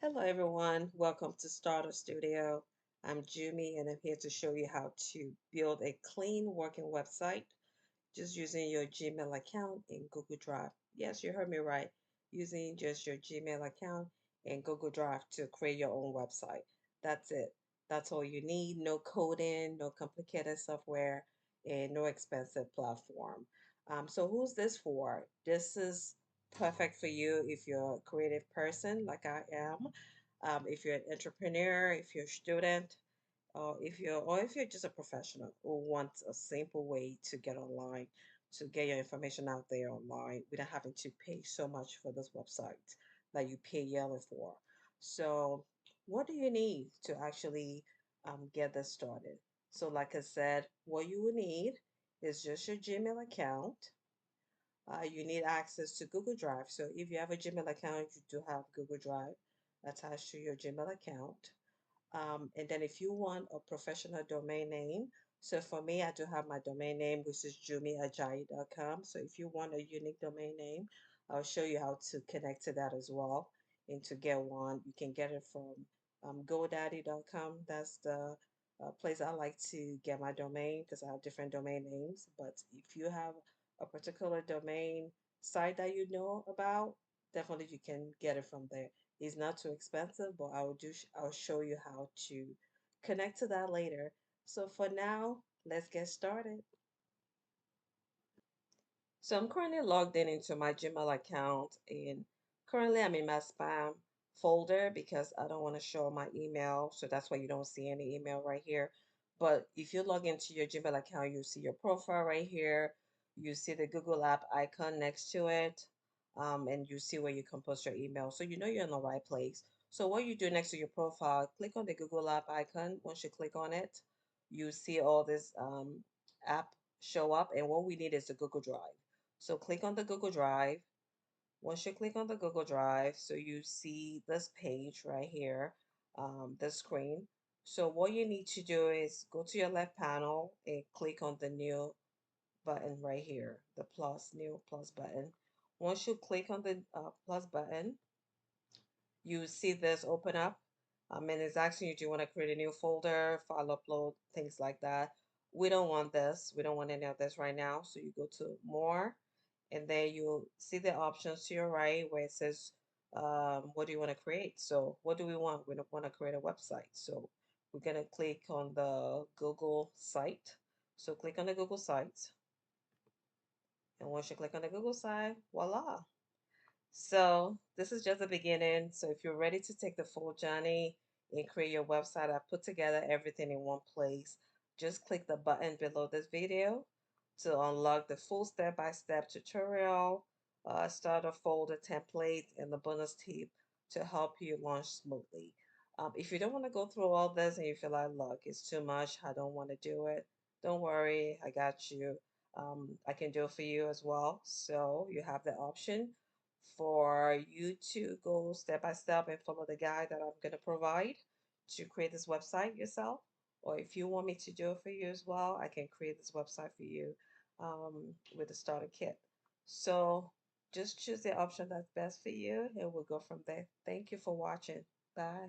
Hello everyone, welcome to Starter Studio. I'm Jumi and I'm here to show you how to build a clean working website just using your Gmail account in Google Drive. Yes, you heard me right. Using just your Gmail account in Google Drive to create your own website. That's it. That's all you need. No coding, no complicated software, and no expensive platform. So who's this for? This is perfect for you if you're a creative person like I am. If you're an entrepreneur, if you're a student, or if you're just a professional who wants a simple way to get online, to get your information out there online without having to pay so much for this website that you pay yearly for. So, what do you need to actually get this started? So, like I said, what you will need is just your Gmail account. You need access to Google Drive. So, if you have a Gmail account, you do have Google Drive attached to your Gmail account. And then if you want a professional domain name, so for me, I do have my domain name, which is jumiajayi.com. So if you want a unique domain name, I'll show you how to connect to that as well. And to get one, you can get it from GoDaddy.com. That's the place I like to get my domain because I have different domain names. But if you have a particular domain site that you know about, definitely you can get it from there. It's not too expensive, but I'll show you how to connect to that later. So for now, let's get started. So I'm currently logged in into my Gmail account and currently I'm in my spam folder because I don't want to show my email. So that's why you don't see any email right here. But if you log into your Gmail account, you see your profile right here. You see the Google app icon next to it. And you see where you can post your email. So you know you're in the right place. So what you do next to your profile, click on the Google app icon. Once you click on it, you see all this app show up. And what we need is the Google Drive. So click on the Google Drive. Once you click on the Google Drive, so you see this page right here, the screen. So what you need to do is go to your left panel and click on the new button right here, the new plus button. Once you click on the plus button, you see this open up. And it's asking you, do you want to create a new folder, file upload, things like that. We don't want this. We don't want any of this right now. So you go to more and then you'll see the options to your right where it says, what do you want to create? So what do we want? We don't want to create a website. So we're going to click on the Google site. So click on the Google site. And once you click on the Google site, voila. So this is just the beginning. So if you're ready to take the full journey and create your website, I put together everything in one place. Just click the button below this video to unlock the full step-by-step tutorial, start a folder template, and the bonus tip to help you launch smoothly. If you don't want to go through all this and you feel like, look, it's too much, I don't want to do it, don't worry, I got you. I can do it for you as well. So you have the option for you to go step by step and follow the guide that I'm going to provide to create this website yourself. Or if you want me to do it for you as well, I can create this website for you with a starter kit. So just choose the option that's best for you and we'll go from there. Thank you for watching. Bye.